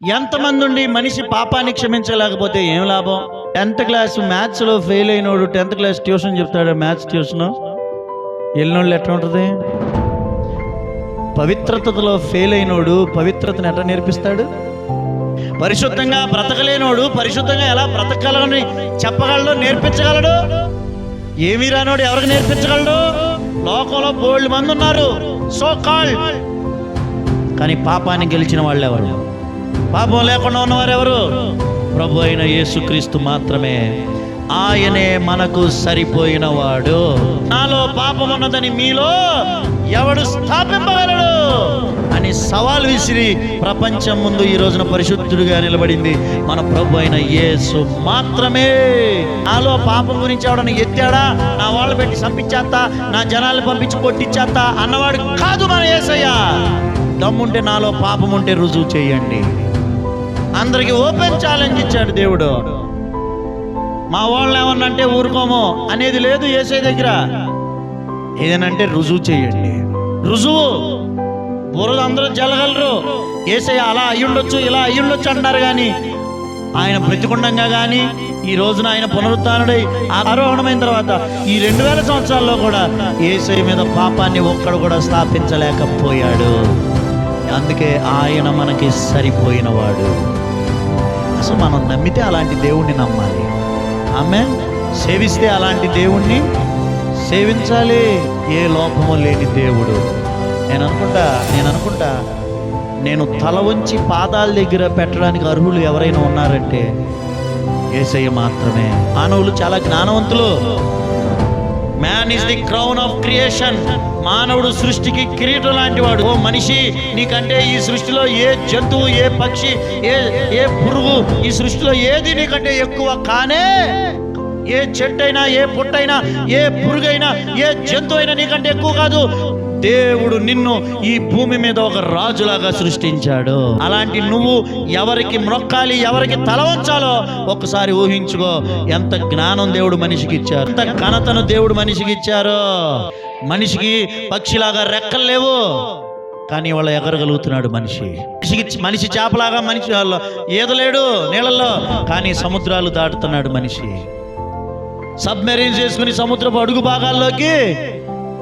ఎంతమంది ఉండి మనిషి పాపాన్ని క్షమించలేకపోతే ఏం లాభం? 10th క్లాస్ మ్యాథ్స్లో ఫెయిల్ అయినోడు 10th క్లాస్ ట్యూషన్ చెప్తాడు. మ్యాథ్స్ ట్యూషన్ వెళ్ళినోళ్ళు ఎట్లా ఉంటుంది? పవిత్రతలో ఫెయిల్ అయినోడు పవిత్రతను ఎట్లా నేర్పిస్తాడు? పరిశుద్ధంగా బ్రతకలేనోడు పరిశుద్ధంగా ఎలా బ్రతకగలని చెప్పగలడు, నేర్పించగలడు. ఏమీ రానోడు ఎవరికి నేర్పించగలడు? లోకంలో బోల్డ్ మంది ఉన్నారు సో కాల్డ్, కానీ పాపాన్ని గెలిచిన వాళ్ళు ఎవరు? పాపం లేకుండా ఉన్నవారు ఎవరు? ప్రభు అయిన యేసుక్రీస్తు మాత్రమే. ఆయనే మనకు సరిపోయిన వాడు. నాలో పాపం ఉన్నదని మీలో ఎవడు స్థాపింపగలడు అని సవాల్ విసిరి ప్రపంచం ముందు ఈ రోజున పరిశుద్ధుడిగా నిలబడింది మన ప్రభు అయిన యేసు మాత్రమే. నాలో పాపం గురించి ఎవడని ఎత్తాడా, నా వాళ్ళు పెట్టి చంపించేస్తా, నా జనాలను పంపించి కొట్టించేస్తా అన్నవాడు కాదు మన యేసయ్య. దమ్ముంటే నాలో పాపం ఉంటే రుజువు చేయండి. అందరికి ఓపెన్ ఛాలెంజ్ ఇచ్చాడు దేవుడు. మా వాళ్ళని ఏమన్నంటే ఊరుకోము అనేది లేదు యేసయ్య దగ్గర. ఏదనంటే రుజువు చేయండి. రుజువు బురద అందరూ జలగలరు. యేసయ్య అలా అయ్యుండొచ్చు ఇలా అయ్యుండొచ్చు అంటారు, కానీ ఆయన బ్రతికుండంగా కానీ ఈ రోజున ఆయన పునరుత్థానుడై ఆరోహణమైన తర్వాత ఈ 2000 సంవత్సరాల్లో కూడా యేసయ్య మీద పాపాన్ని ఒక్కడు కూడా స్థాపించలేకపోయాడు. అందుకే ఆయన మనకి సరిపోయిన వాడు. అసలు మనం నమ్మితే అలాంటి దేవుణ్ణి నమ్మాలి. ఆమేన్. సేవిస్తే అలాంటి దేవుణ్ణి సేవించాలి. ఏ లోపము లేని దేవుడు. నేను అనుకుంటా నేను తల వంచి పాదాల దగ్గర పెట్టడానికి అర్హులు ఎవరైనా ఉన్నారంటే యేసయ్య మాత్రమే. మానవులు చాలా జ్ఞానవంతులు. Man is the crown of creation. మానవుడు సృష్టికి కిరీటం లాంటి వాడు. ఓ మనిషి, నీకంటే ఈ సృష్టిలో ఏ జంతువు, ఏ పక్షి, ఏ పురుగు, ఈ సృష్టిలో ఏది నీకంటే ఎక్కువ కానే. ఏ చెట్టైనా, ఏ పుట్టైనా, ఏ పురుగైనా, ఏ జంతువు అయినా నీకంటే ఎక్కువ కాదు. దేవుడు నిన్ను ఈ భూమి మీద ఒక రాజులాగా సృష్టించాడు. అలాంటి నువ్వు ఎవరికి మొక్కాలి, ఎవరికి తల వంచాలో ఒక్కసారి ఊహించుకో. ఎంత జ్ఞానం దేవుడు మనిషికి ఇచ్చారు, ఎంత ఘనతను దేవుడు మనిషికి ఇచ్చారు. మనిషికి పక్షిలాగా రెక్కలు లేవు, కానీ వాళ్ళ ఎగరగలుగుతున్నాడు మనిషి. మనిషి చేపలాగా మనిషి ఈదలేడు నీళ్ళల్లో, కానీ సముద్రాలు దాటుతున్నాడు మనిషి. సబ్మెరీన్ చేసుకుని సముద్రపు అడుగు భాగాల్లోకి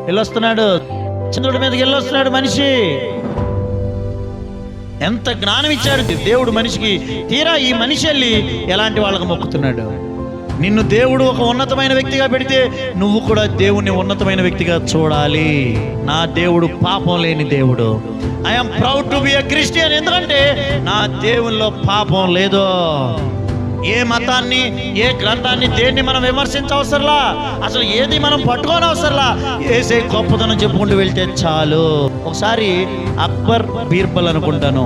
వెళ్ళొస్తున్నాడు. చంద్రుడి మీదకి వెళ్ళొస్తున్నాడు మనిషి. ఎంత జ్ఞానం ఇచ్చాడు దేవుడు మనిషికి. తీరా ఈ మనిషి వెళ్ళి ఎలాంటి వాళ్ళకు మొక్కుతున్నాడు. నిన్ను దేవుడు ఒక ఉన్నతమైన వ్యక్తిగా పెడితే నువ్వు కూడా దేవుణ్ణి ఉన్నతమైన వ్యక్తిగా చూడాలి. నా దేవుడు పాపం లేని దేవుడు. I'm proud to be a Christian. ఎందుకంటే నా దేవుల్లో పాపం లేదు. ఏ మతాన్ని, ఏ గ్రంథాన్ని, దేన్ని మనం విమర్శించవసరలా. అసలు ఏది మనం పట్టుకోని అవసరలా. ఏసే గొప్పతనం చెప్పుకుంటూ వెళ్తే చాలు. ఒకసారి అక్బర్ బీర్బల్ అనుకుంటాను,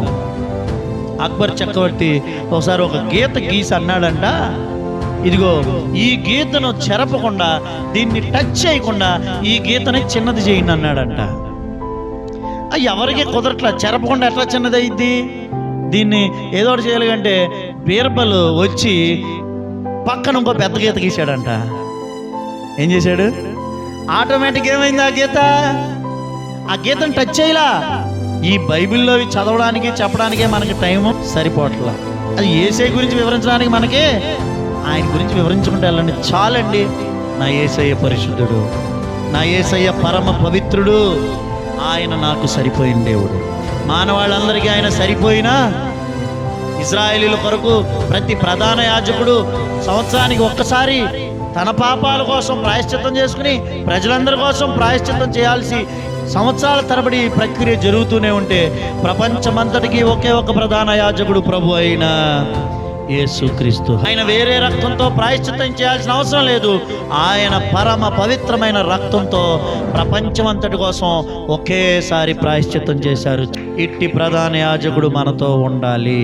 అక్బర్ చక్రవర్తి ఒకసారి ఒక గీత గీసి అన్నాడంట, ఇదిగో ఈ గీతను చెరపకుండా, దీన్ని టచ్ చేయకుండా ఈ గీతని చిన్నది చేయండి అన్నాడంట. ఎవరికి కుదరట్లా, చెరపకుండా ఎట్లా చిన్నది అయింది? దీన్ని ఏదో ఒకటి చేయాలంటే బీర్బల్ వచ్చి పక్కన ఇంకో పెద్ద గీత గీశాడంట. ఏం చేశాడు? ఆటోమేటిక్ ఏమైంది? ఆ గీతను టచ్ చేయలా. ఈ బైబిల్లో చదవడానికి చెప్పడానికే మనకి టైము సరిపోవట్లా. అది యేసయ్య గురించి వివరించడానికి మనకి ఆయన గురించి వివరించుకుంటే వెళ్ళండి చాలండి. నా యేసయ్య పరిశుద్ధుడు, నా యేసయ్య పరమ పవిత్రుడు. ఆయన నాకు సరిపోయిన దేవుడు. మానవాళ్ళందరికీ ఆయన సరిపోయినా ఇజ్రాయేలీల కొరకు ప్రతి ప్రధాన యాజకుడు సంవత్సరానికి ఒక్కసారి తన పాపాల కోసం ప్రాయశ్చిత్తం చేసుకుని ప్రజలందరి కోసం ప్రాయశ్చిత్తం చేయాల్సి సంవత్సరాల తరబడి ప్రక్రియ జరుగుతూనే ఉంటే ప్రపంచమంతటికి ఒకే ఒక ప్రధాన యాజకుడు ప్రభు అయిన యేసుక్రీస్తు. ఆయన వేరే రక్తంతో ప్రాయశ్చిత్తం చేయాల్సిన అవసరం లేదు. ఆయన పరమ పవిత్రమైన రక్తంతో ప్రపంచమంతటి కోసం ఒకేసారి ప్రాయశ్చిత్తం చేశారు. ఇట్టి ప్రధాన యాజకుడు మనతో ఉండాలి.